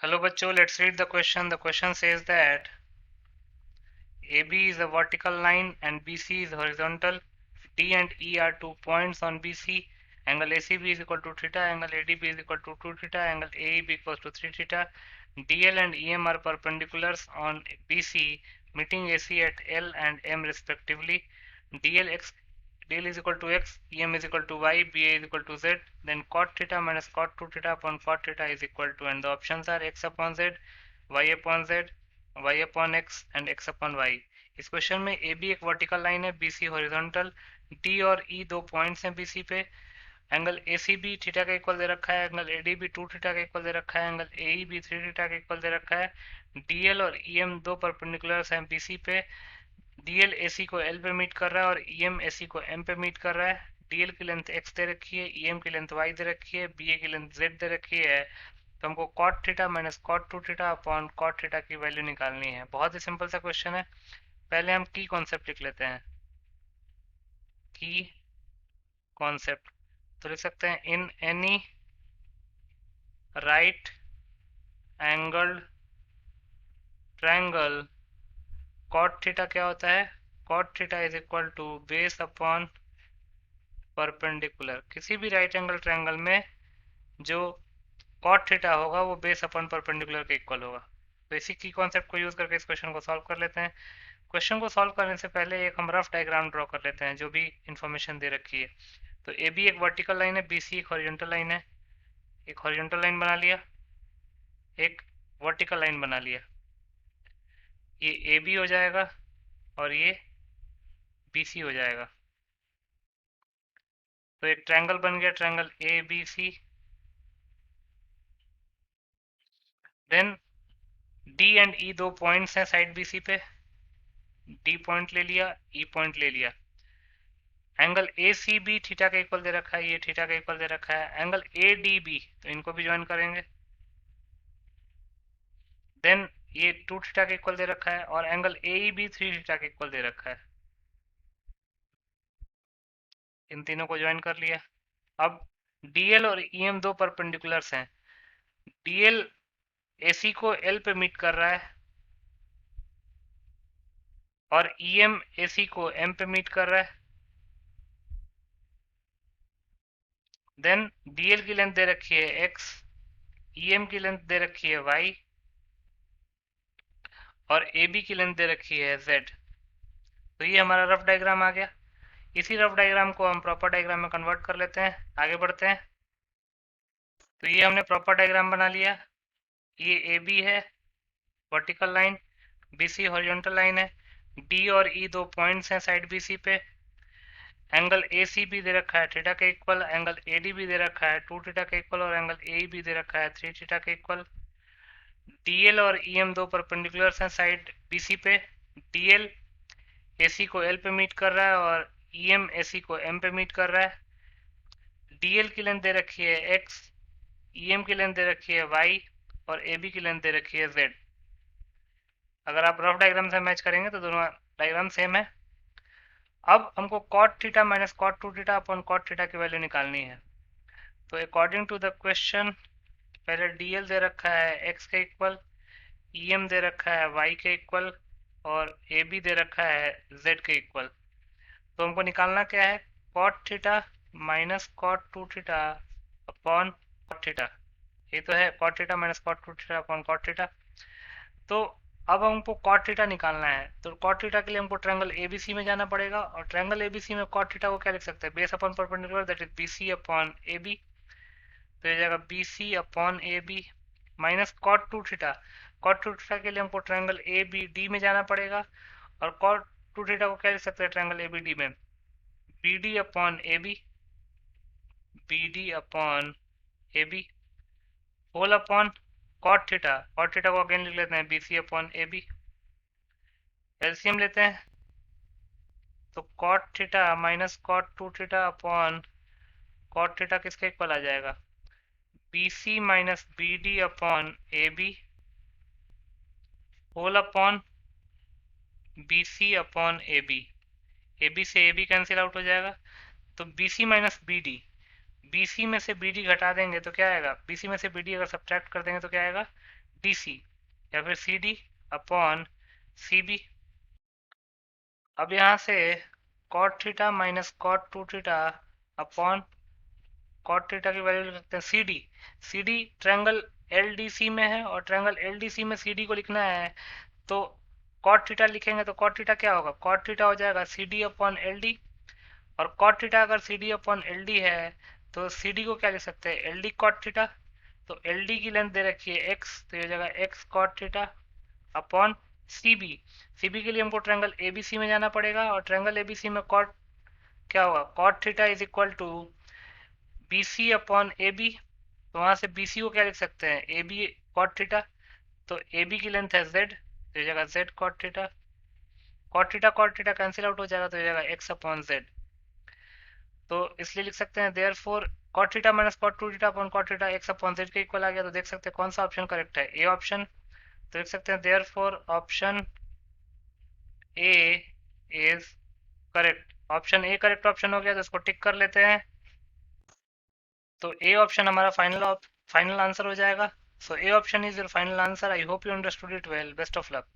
Hello बच्चों, let's read the question. The question says that AB is a vertical line and BC is horizontal. D and E are 2 points on BC. Angle ACB is equal to theta. Angle ADB is equal to 2 theta. Angle AEB equals to 3 theta. DL and EM are perpendiculars on BC, meeting AC at L and M respectively. DL is equal to x, EM is equal to y, BA is equal to z. Then cot theta minus cot 2 theta upon cot theta is equal to, and the options are x upon z, y upon z, y upon x and x upon y. इस question में A B एक vertical line है, B C horizontal, D और E दो points हैं BC पे, angle A C B theta का equal दे रखा है, angle A D B 2 theta का इक्वल दे रखा है, angle A E B 3 theta का इक्वल दे रखा है, डी एल और ई एम दो परपेंडिकुलर्स हैं बीसी पे, डीएल एसी को एल पे मीट कर रहा है और ईएम एसी को एम पे मीट कर रहा है, डीएल की लेंथ एक्स दे रखी है, ईएम की लेंथ वाई दे रखी है, बीए की लेंथ जेड दे रखी है। तो हमको cot theta minus cot 2 theta upon cot theta की वैल्यू निकालनी है। बहुत ही सिंपल सा क्वेश्चन है। पहले हम की कॉन्सेप्ट लिख लेते हैं। की कॉन्सेप्ट तो लिख सकते हैं, in any right angled triangle cot theta क्या होता है? Cot theta is equal to base upon perpendicular. किसी भी राइट एंगल ट्रायंगल में जो कॉट थीटा होगा वो बेस अपन परपेंडिकुलर के इक्वल होगा। तो इसी की कॉन्सेप्ट को यूज करके इस क्वेश्चन को सॉल्व कर लेते हैं। क्वेश्चन को सॉल्व करने से पहले एक हम रफ डायग्राम ड्रॉ कर लेते हैं जो भी इंफॉर्मेशन दे रखी है। तो ए बी एक वर्टिकल लाइन है, बी सी एक हॉरिजॉन्टल लाइन है। एक हॉरिजॉन्टल लाइन बना लिया, एक वर्टिकल लाइन बना लिया। ये ए बी हो जाएगा और ये बी सी हो जाएगा। तो एक ट्रायंगल बन गया, triangle A B C. Then D and E दो पॉइंट्स हैं साइड बी सी पे। डी पॉइंट ले लिया, ई पॉइंट ले लिया। Angle A C B theta का इक्वल दे रखा है, ये थीटा का इक्वल दे रखा है। एंगल ए डी बी तो इनको भी ज्वाइन करेंगे। देन ये 2 थीटा का इक्वल दे रखा है और angle A E B 3 theta का इक्वल दे रखा है। इन तीनों को ज्वाइन कर लिया। अब डीएल और ईएम दो परपेंडिकुलर्स हैं। डीएल एसी को एल पे मीट कर रहा है और ईएम एसी को एम पे मीट कर रहा है। देन डीएल की लेंथ दे रखी है एक्स, ईएम की लेंथ दे रखी है वाई और ए बी की लेंथ दे रखी है जेड। तो ये हमारा रफ डायग्राम आ गया। इसी रफ डायग्राम को हम प्रॉपर डायग्राम में कन्वर्ट कर लेते हैं। आगे बढ़ते हैं। तो ये हमने प्रॉपर डायग्राम बना लिया। ये ए बी है vertical line, B C horizontal line है, डी और ई दो पॉइंट्स हैं साइड बी सी पे। एंगल ए सी भी दे रखा है थीटा के इक्वल, एंगल ए डी भी दे रखा है 2 थीटा के इक्वल और एंगल ए भी दे रखा है 3 थीटा के इक्वल। डीएल और ईएम दो परपेंडिकुलर्स हैं साइड बीसी पे। डीएल एसी को एल पे मीट कर रहा है और ईएम एसी को एम पे मीट कर रहा है। डीएल की लेंथ दे रखी है एक्स, ईएम की लेंथ दे रखी है वाई और ए बी की लेंथ दे रखी है जेड। अगर आप रफ डायग्राम से मैच करेंगे तो दोनों डायग्राम सेम है। अब हमको cot theta minus cot 2 theta upon cot theta की वैल्यू निकालनी है। तो अकॉर्डिंग टू द क्वेश्चन पहले डीएल दे रखा है एक्स के इक्वल, ईएम दे रखा है वाई के इक्वल और ए बी दे रखा है जेड के इक्वल। तो हमको निकालना क्या है? Cot theta minus cot 2 theta upon cot theta. ये तो है cot theta minus cot 2 theta upon cot theta. तो अब हमको कॉट थीटा निकालना है। तो कॉट थीटा के लिए हमको ट्रायंगल एबीसी में जाना पड़ेगा और ट्रायंगल एबीसी में कॉट थीटा को क्या लिख सकते हैं? Base upon perpendicular, that is BC upon A B. तो ये जाएगा BC upon A B minus cot 2 theta. Cot 2 theta के लिए हमको ट्रायंगल ए बी डी में जाना पड़ेगा और कॉट 2 थीटा को क्या लिख सकते हैं ट्रायंगल ए बी डी में? B D upon A B, B D upon A B whole upon cot theta. Cot theta को अगेन लिख लेते हैं BC upon A B. LCM लेते हैं तो cot theta minus cot 2 theta upon cot theta किसके equal आ जाएगा? B C minus B D upon A B whole upon B C upon A B. A B से A B cancel out हो जाएगा। तो B C minus B D, B C में से B D घटा देंगे तो क्या आएगा? बी सी में से बी डी अगर सब्ट्रैक्ट कर देंगे तो क्या आएगा? डी सी या फिर C D upon C B. अब यहाँ से cot theta minus cot two theta upon cot theta की वैल्यू लिख सकते हैं C D. C D triangle L D C में है और ट्रायंगल एल डी सी में सी डी को लिखना है, तो कॉट थीटा लिखेंगे तो कॉट थीटा क्या होगा, कॉट थीटा हो जाएगा C D upon L D. और कॉट थीटा अगर C D upon L D है तो सी डी को क्या लिख सकते हैं, एल डी कॉट थीटा। तो एल डी की लेंथ दे रखी है एक्स, तो ये हो जाएगा X cot theta upon C B. C B के लिए हमको ट्रायंगल ए बी सी में जाना पड़ेगा और ट्रायंगल ए बी सी में कॉट क्या होगा, cot theta is equal to B C upon A B. तो वहां से बी सी को क्या लिख सकते हैं, ए बी कॉट थीटा। तो ए बी की लेंथ है जेड, तो ये जाएगा Z cot theta. Cot theta cancel out हो जाएगा तो ये जाएगा एक्स अपॉन जेड। तो इसलिए लिख सकते हैं there four cot theta minus cot two theta upon cot theta X upon Z के इक्वल आ गया। तो देख सकते हैं कौन सा ऑप्शन करेक्ट है, ए ऑप्शन। तो देख सकते हैं there four option A is correct. Option A correct option हो गया, तो इसको टिक कर लेते हैं। तो ए ऑप्शन हमारा फाइनल आंसर हो जाएगा। So A option is your final answer. I hope you understood it well. Best of luck.